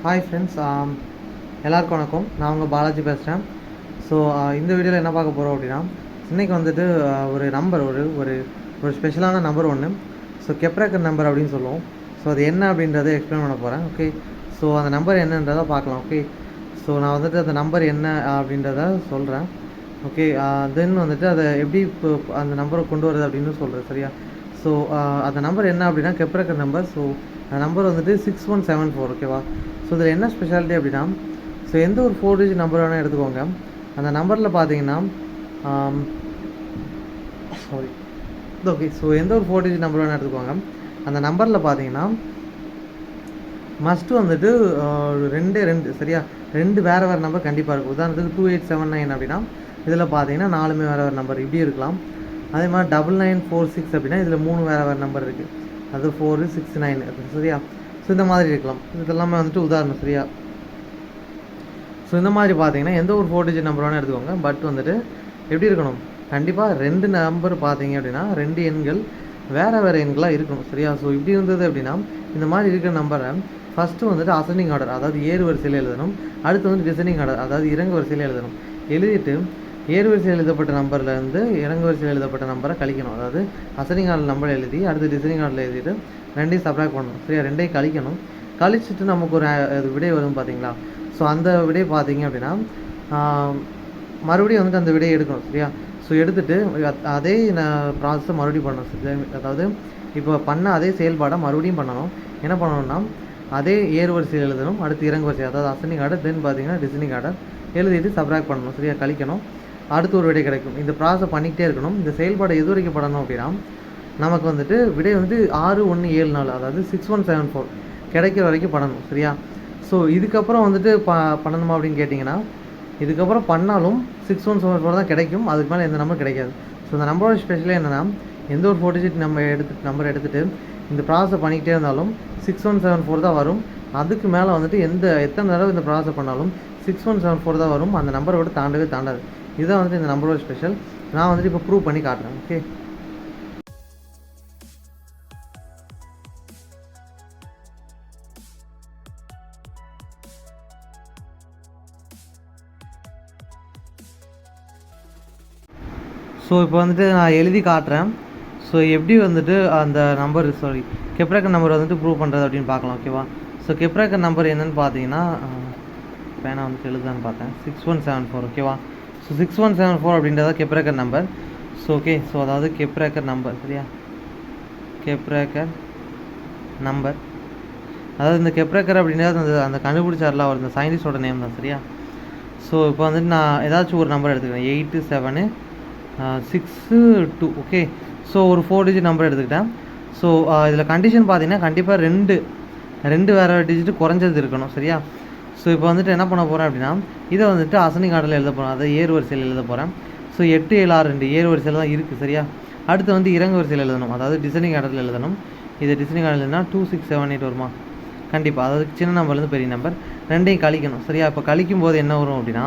Hi friends, எல்லாருக்கும் வணக்கம். நான் உங்கள் பாலாஜி பேசுகிறேன். ஸோ இந்த வீடியோவில் என்ன பார்க்க போகிறோம் அப்படின்னா, இன்றைக்கி வந்துட்டு ஒரு நம்பர் ஒரு ஒரு ஒரு ஸ்பெஷலான நம்பர் ஒன்று. ஸோ கெப்ராக்கர் நம்பர் அப்படின்னு சொல்லுவோம். ஸோ அது என்ன அப்படின்றத எக்ஸ்பிளைன் பண்ண போகிறேன். ஓகே, ஸோ அந்த நம்பர் என்னன்றதை பார்க்கலாம். ஓகே, ஸோ நான் வந்துட்டு அந்த நம்பர் என்ன அப்படின்றத சொல்கிறேன். ஓகே, தென் வந்துட்டு அதை எப்படி இப்போ அந்த நம்பரை கொண்டு வருது அப்படின்னு சொல்கிறேன். சரியா? ஸோ அந்த நம்பர் என்ன அப்படின்னா கெப்ராக்கர் நம்பர். ஸோ அந்த நம்பர் வந்துட்டு 6174. ஓகேவா? ஸோ இதில் என்ன ஸ்பெஷாலிட்டி அப்படின்னா, ஸோ எந்த ஒரு 4 டிஜிட் நம்பர் வேணால் எடுத்துக்கோங்க. அந்த நம்பரில் பார்த்தீங்கன்னா சாரி ஓகே, ஸோ எந்த ஒரு 4 டிஜிட் நம்பர் வேணால் எடுத்துக்கோங்க. அந்த நம்பரில் பார்த்தீங்கன்னா மஸ்ட்டு வந்துட்டு ரெண்டு சரியா, ரெண்டு வேறு நம்பர் கண்டிப்பாக இருக்கும். உதாரணத்துக்கு 2879 அப்படின்னா இதில் பார்த்தீங்கன்னா 4மே வேறு நம்பர் இப்படி இருக்கலாம். அதே மாதிரி 9946 அப்படின்னா இதில் 3 வேறு நம்பர் இருக்குது. அது 469 சரியா. ஸோ இந்த மாதிரி இருக்கலாம். இதெல்லாமே வந்துட்டு உதாரணம். சரியா? ஸோ இந்த மாதிரி பார்த்தீங்கன்னா எந்த ஒரு 4 டிஜிட் நம்பர் வேணால் எடுத்துக்கோங்க. பட் வந்துட்டு எப்படி இருக்கணும், கண்டிப்பாக 2 நம்பர் பார்த்தீங்க அப்படின்னா 2 எண்கள் வேறு எண்களாக இருக்கணும். சரியா? ஸோ இப்படி இருந்தது அப்படின்னா இந்த மாதிரி இருக்கிற நம்பரை ஃபஸ்ட்டு வந்துட்டு அசெண்டிங் ஆர்டர், அதாவது ஏறு வரிசையில் எழுதணும். அடுத்து வந்து டிசெண்டிங் ஆர்டர், அதாவது இறங்கு வரிசையில் எழுதணும். எழுதிட்டு ஏறு வரிசையில் எழுதப்பட்ட நம்பர்லேருந்து இறங்கு வரிசையில் எழுதப்பட்ட நம்பரை கழிக்கணும். அதாவது அசெண்டிங் ஆர்டர் நம்பர் எழுதி அடுத்து டிசெண்டிங் ஆர்டரில் எழுதிட்டு ரெண்டையும் சப்ராக்ட் பண்ணணும். சரியா? ரெண்டையும் கழிக்கணும். கழிச்சிட்டு நமக்கு ஒரு விடை வரும் பார்த்தீங்களா? ஸோ அந்த விடை பார்த்தீங்க அப்படின்னா மறுபடியும் வந்துட்டு அந்த விடையை எடுக்கணும். சரியா? ஸோ எடுத்துகிட்டு அதே ப்ராசஸை மறுபடியும் பண்ணணும். அதாவது இப்போ பண்ண அதே செயல்பாடை மறுபடியும் பண்ணணும். என்ன பண்ணணும்னா அதே ஏறு வரிசையில் எழுதணும். அடுத்து இறங்கு வரிசை, அதாவது அசெண்டிங் ஆர்டர், தென் பார்த்தீங்கன்னா டிசெண்டிங் ஆர்டர் எழுதிட்டு சப்ராக்ட் பண்ணணும். சரியா? கழிக்கணும். அடுத்து ஒரு விடை கிடைக்கும். இந்த ப்ராசஸ் பண்ணிக்கிட்டே இருக்கணும். இந்த செயல்பாடு எது வரைக்கும் பண்ணணும் அப்படின்னா நமக்கு வந்துட்டு விடை வந்து 6174, அதாவது 6174 கிடைக்கிற வரைக்கும் பண்ணணும். சரியா? ஸோ இதுக்கப்புறம் வந்துட்டு பண்ணணுமா அப்படின்னு கேட்டிங்கன்னா, இதுக்கப்புறம் பண்ணாலும் 6174 தான் கிடைக்கும். அதுக்கு மேலே எந்த நம்பர் கிடைக்காது. ஸோ இந்த நம்பரோட ஸ்பெஷலே என்னென்னா, எந்த ஒரு 4 டிஜிட் நம்பர் எடுத்துகிட்டு இந்த ப்ராசஸ் பண்ணிக்கிட்டே இருந்தாலும் 6174 தான் வரும். அதுக்கு மேலே வந்துட்டு எத்தனை தடவை இந்த ப்ராசஸ் பண்ணாலும் 6174 தான் வரும். அந்த நம்பரை விட தாண்டாது. இதுதான் வந்துட்டு இந்த நம்பரோட ஸ்பெஷல். நான் வந்துட்டு இப்போ ப்ரூவ் பண்ணி காட்டுறேன். ஓகே, ஸோ இப்போ வந்துட்டு நான் எழுதி காட்டுறேன். ஸோ எப்படி வந்துட்டு அந்த நம்பர் கெப்ராக்கர் நம்பர் வந்துட்டு ப்ரூவ் பண்ணுறது அப்படின்னு பார்க்கலாம். ஓகேவா? ஸோ கெப்ராக்கர் நம்பர் என்னென்னு பார்த்தீங்கன்னா, பேனா வந்துட்டு எழுதான்னு பார்த்தேன், 6174. ஓகேவா? ஸோ 6174 அப்படின்றத கெப்ராக்கர் நம்பர். ஸோ ஓகே, ஸோ அதாவது கெப்ராக்கர் நம்பர். சரியா? கெப்ராக்கர் நம்பர், அதாவது இந்த கெப்ராக்கர் அப்படின்றது அந்த கண்டுபிடிச்சாரில் அவர் இந்த சயின்டிஸ்டோட நேம் தான். சரியா? ஸோ இப்போ வந்துட்டு நான் ஏதாச்சும் ஒரு நம்பர் எடுத்துக்கிறேன், 8762. ஓகே, ஸோ ஒரு 4 டிஜிட் நம்பர் எடுத்துக்கிட்டேன். ஸோ இதில் கண்டிஷன் பார்த்தீங்கன்னா கண்டிப்பாக ரெண்டு வேறு டிஜிட்டு குறைஞ்சது இருக்கணும். சரியா? ஸோ இப்போ வந்துட்டு என்ன பண்ண போகிறேன் அப்படின்னா, இதை வந்துட்டு அசெண்டிங் ஆர்டரில் எழுத போகிறேன், அதாவது ஏறு வரிசையில் எழுத போகிறேன். ஸோ 8762 ஏறு வரிசையில் தான் இருக்குது. சரியா? அடுத்து வந்து இறங்கு வரிசையில் எழுதணும், அதாவது டிசெண்டிங் ஆர்டரில் எழுதணும். இது டிசெண்டிங் ஆர்டர் எழுதுனா 2678 வருமா? கண்டிப்பாக, அதாவது சின்ன நம்பர்லேருந்து பெரிய நம்பர் ரெண்டையும் கழிக்கணும். சரியா? இப்போ கழிக்கும் போது என்ன வரும் அப்படின்னா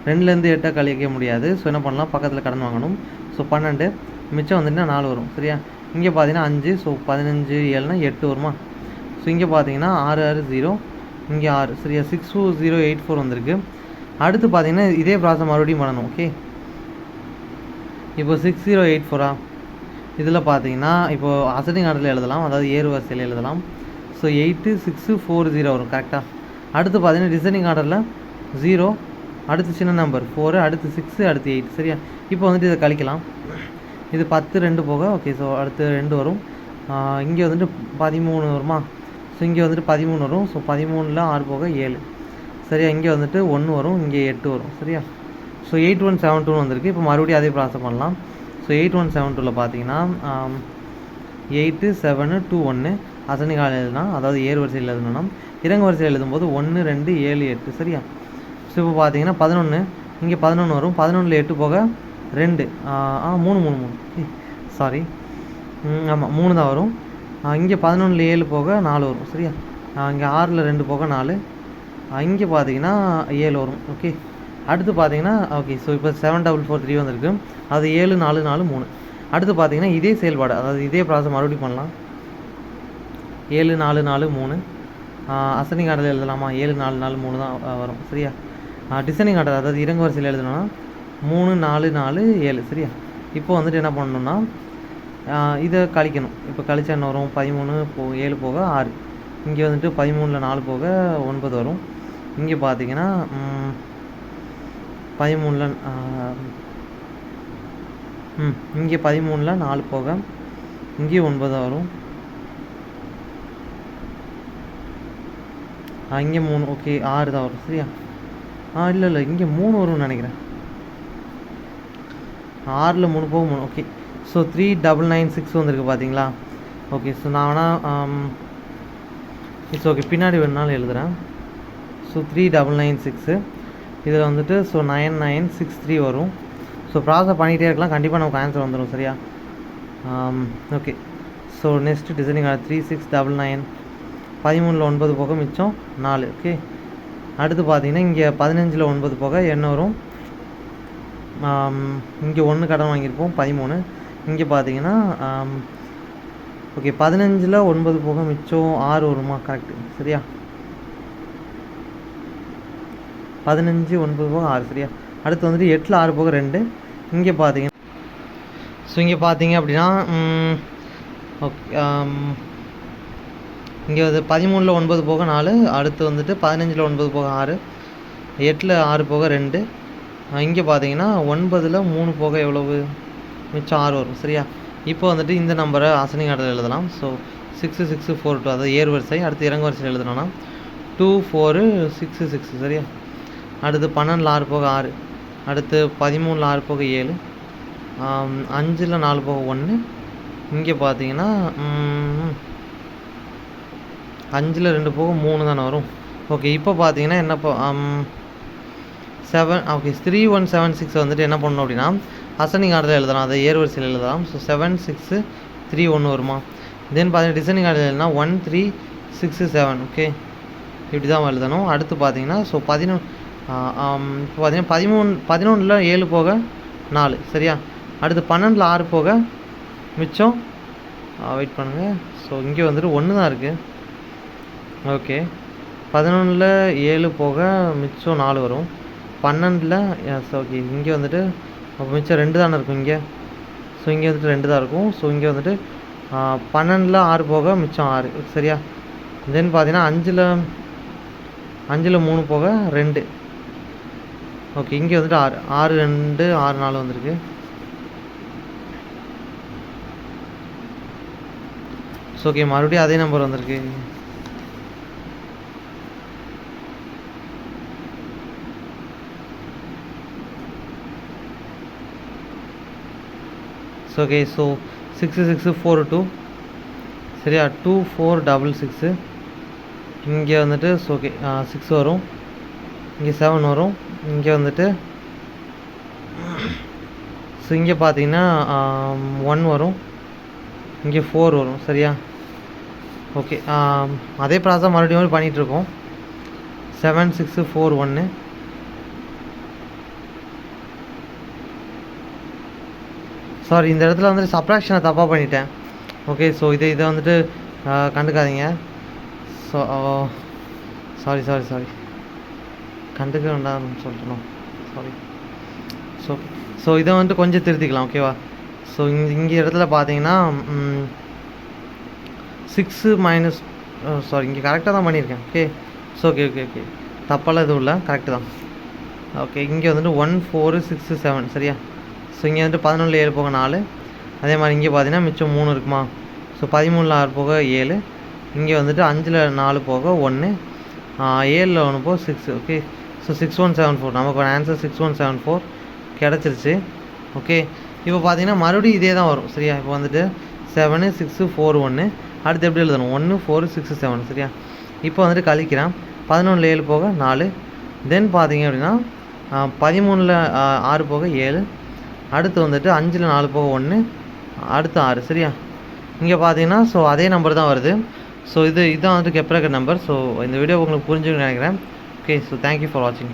2லேருந்து 8 கழிக்க முடியாது. ஸோ என்ன பண்ணலாம், பக்கத்தில் கடன் வாங்கணும். ஸோ 12 மிச்சம் வந்துட்டுனா 4 வரும். சரியா? இங்கே பார்த்தீங்கன்னா 5, ஸோ 15 7னா 8 வருமா? ஸோ இங்கே பார்த்தீங்கன்னா 660, இங்கே 6. சரியா? 62084 வந்திருக்கு. அடுத்து பார்த்தீங்கன்னா இதே ப்ராசஸ் மறுபடியும் பண்ணணும். ஓகே, இப்போ 6084 இதில் பார்த்தீங்கன்னா இப்போது அசெண்டிங் ஆர்டரில் எழுதலாம், அதாவது ஏறு வரிசையில் எழுதலாம். ஸோ 8640 வரும். கரெக்டாக? அடுத்து பார்த்தீங்கன்னா டிசெண்டிங் ஆர்டரில் 0, அடுத்து சின்ன நம்பர் 4, அடுத்து 6, அடுத்து 8. சரியா? இப்போ வந்துட்டு இதை கழிக்கலாம். இது 10 2 போக. ஓகே, ஸோ அடுத்து 2 வரும். இங்கே வந்துட்டு 13 வருமா? ஸோ இங்கே வந்துட்டு 13 வரும். ஸோ 13ல் 6 போக 7. சரியா? இங்கே வந்துட்டு 1 வரும், இங்கே 8 வரும். சரியா? ஸோ 8172 வந்திருக்கு. இப்போ மறுபடியும் அதே ப்ராசஸ் பண்ணலாம். ஸோ 8172ல் பார்த்தீங்கன்னா 8721 அசெண்டிங் ஆர்டர் எழுதுனா, அதாவது ஏறு வரிசையில் எழுதணும். இறங்கு வரிசையில் எழுதும்போது 1 2 7 8. சரியா? ஸோ இப்போ பார்த்தீங்கன்னா 11, இங்கே 11 வரும். 11ல் 8 போக 2, 3 சாரி, ஆமாம் 3 தான் வரும். இங்கே 11ல் 7 போக 4 வரும். சரியா? இங்கே 6ல் 2 போக 4, இங்கே பார்த்தீங்கன்னா 7 வரும். ஓகே, அடுத்து பார்த்தீங்கன்னா ஓகே, ஸோ இப்போ 7443 வந்திருக்கு. அது 7 4 4 3. அடுத்து பார்த்தீங்கன்னா இதே செயல்பாடு, அதாவது இதே ப்ராசஸ் மறுபடியும் பண்ணலாம். 7 4 4 3, அசெண்டிங் ஆர்டரில் எழுதலாமா? 7 4 4 3 தான் வரும் சரியா. டிசைனிங் ஆர்டர் அதாவது இறங்கு வரிசையில் எழுதணும்னா 3 4 4 7 சரியா. இப்போ வந்துட்டு என்ன பண்ணணும்னா இதை கழிக்கணும். இப்போ கழிச்சா என்ன வரும்? 13 7 போக 6. இங்கே வந்துட்டு 13ல் 4 போக 9 வரும். இங்கே பார்த்தீங்கன்னா 13ல் இங்கே 13ல் 4 போக இங்கே 9 வரும். இங்கே 3 ஓகே 6 தான் வரும் சரியா. இல்லை இங்கே 3 வரும்னு நினைக்கிறேன். 6ல் 3 போக 3 ஓகே. ஸோ 3996 வந்துருக்கு பார்த்தீங்களா. ஓகே ஸோ நான் வேணால் இட்ஸ் ஓகே பின்னாடி வேணுனாலும் எழுதுகிறேன். ஸோ 3996 இதில் வந்துட்டு ஸோ 9963 வரும். ஸோ ப்ராசஸ் பண்ணிகிட்டே இருக்கலாம், கண்டிப்பாக நமக்கு ஆன்சர் வந்துடும் சரியா. ஓகே ஸோ நெக்ஸ்ட்டு டிசைனிங் 3699 13ல் 9 போக மிச்சம் 4 ஓகே. அடுத்து பார்த்தீங்கன்னா இங்கே 15ல் 9 போக என்ன வரும்? இங்கே 1 கடன் வாங்கியிருப்போம் 13. இங்கே பார்த்தீங்கன்னா ஓகே 15ல் 9 போக மிச்சம் 6 வருமா? கரெக்டு சரியா. 15 9 போக 6 சரியா. அடுத்து வந்துட்டு 8ல் 6 போக 2. இங்கே பார்த்தீங்கன்னா ஸோ இங்கே பார்த்தீங்க அப்படின்னா ஓகே இங்கே வந்து 13ல் 9 போக 4. அடுத்து வந்துட்டு 15ல் 9 போக 6. 8ல் 6 போக 2. இங்கே பார்த்தீங்கன்னா 9ல் 3 போக எவ்வளவு? மிச்சம் 6 வரும் சரியா. இப்போ வந்துட்டு இந்த நம்பரை அசெண்டிங் ஆர்டரில் எழுதலாம். ஸோ 6 6 4 2 அதாவது ஏறு வரிசை. அடுத்து இறங்கு வரிசையில் எழுதணும்னா 2 4 6 6 சரியா. அடுத்து 12ல் 6 போக 6. அடுத்து 13ல் 6 போக 7. 5ல் 4 போக 1. இங்கே பார்த்தீங்கன்னா 5ல் 2 போக 3 தானே வரும். ஓகே இப்போ பார்த்தீங்கன்னா என்ன 7 ஓகே 3176 வந்துட்டு என்ன பண்ணணும் அப்படின்னா அசெண்டிங் ஆர்டரில் எழுதலாம், அதை ஏறு வரிசையில் எழுதலாம். ஸோ 7 6 3 1 வருமா. தென் பார்த்தீங்கன்னா டிசைனிங் ஆர்டர் எழுதுனா 1 3 6 7 ஓகே இப்படி தான் எழுதணும். அடுத்து பார்த்தீங்கன்னா ஸோ 11 இப்போ பார்த்தீங்கன்னா 11ல் 7 போக 4 சரியா. அடுத்து 12ல் 6 போக மிச்சம் வெயிட் பண்ணுங்கள். ஸோ இங்கே வந்துட்டு 1 தான் இருக்குது ஓகே. 11ல் 7 போக மிச்சம் 4 வரும். 12ல் எஸ் ஓகே இங்கே வந்துட்டு அப்போ மிச்சம் 2 தானே இருக்கும் இங்கே. ஸோ இங்கே வந்துட்டு 2 தான் இருக்கும். ஸோ இங்கே வந்துட்டு 12ல் 6 போக மிச்சம் 6 சரியா. தென் பார்த்தீங்கன்னா 5ல் 3 போக 2 ஓகே. இங்கே வந்துட்டு 6 6 2 6 4 வந்திருக்கு. ஸோ ஓகே மறுபடியும் அதே நம்பர் வந்திருக்கு. ஓகே ஸோ 6 6 4 2 சரியா. 2 4 6 இங்கே வந்துட்டு ஸோ ஓகே 6 வரும். இங்கே 7 வரும். இங்கே வந்துட்டு ஸோ இங்கே பார்த்தீங்கன்னா 1 வரும். இங்கே 4 வரும் சரியா. ஓகே அதே ப்ராசஸ் மறுபடியும் பண்ணிகிட்ருக்கோம். 7 6 4 1 சாரி இந்த இடத்துல வந்துட்டு சப்ராக்ஷனை தப்பாக பண்ணிட்டேன் ஓகே. ஸோ இதை வந்துட்டு கண்டுக்காதீங்க. ஸோ சாரி கண்டுக்க வேண்டாம்னு சொல்லிட்டோம் சாரி. ஸோ இதை வந்துட்டு கொஞ்சம் திருத்திக்கலாம் ஓகேவா. ஸோ இங்கே இடத்துல பார்த்தீங்கன்னா 6 மைனஸ் சாரி இங்கே கரெக்டாக தான் பண்ணியிருக்கேன் ஓகே. ஸோ ஓகே தப்பெல்லாம் எதுவும் இல்லை, கரெக்டு தான் ஓகே. இங்கே வந்துட்டு 1 4 6 7 சரியா. ஸோ இங்கே வந்துட்டு 11ல் 7 போக 4. அதே மாதிரி இங்கே பார்த்தீங்கன்னா மிச்சம் 3 இருக்குமா. ஸோ 13ல் 6 போக 7. இங்கே வந்துட்டு 5ல் 4 போக 1. 7ல் 1 போக 6 ஓகே. ஸோ 6174 நமக்கு ஒரு ஆன்சர் 6174 கிடச்சிருச்சு ஓகே. இப்போ பார்த்தீங்கன்னா மறுபடியும் இதே தான் வரும் சரியா. இப்போ வந்துட்டு 7 6 4 1 அடுத்து எப்படி எழுதணும் 1 4 6 7 சரியா. இப்போ வந்துட்டு கழிக்கிறேன் 11ல் 7 போக 4. தென் பார்த்தீங்க அப்படின்னா 13ல் 6 போக 7. அடுத்து வந்துட்டு 5ல் 4 போக 1. அடுத்து 6 சரியா. இங்கே பார்த்தீங்கன்னா ஸோ அதே நம்பர் தான் வருது. ஸோ இதுதான் வந்துட்டு கெப்லர் நம்பர். ஸோ இந்த வீடியோ உங்களுக்கு புரிஞ்சுன்னு நினைக்கிறேன் ஓகே. ஸோ தேங்க்யூ ஃபார் வாட்சிங்.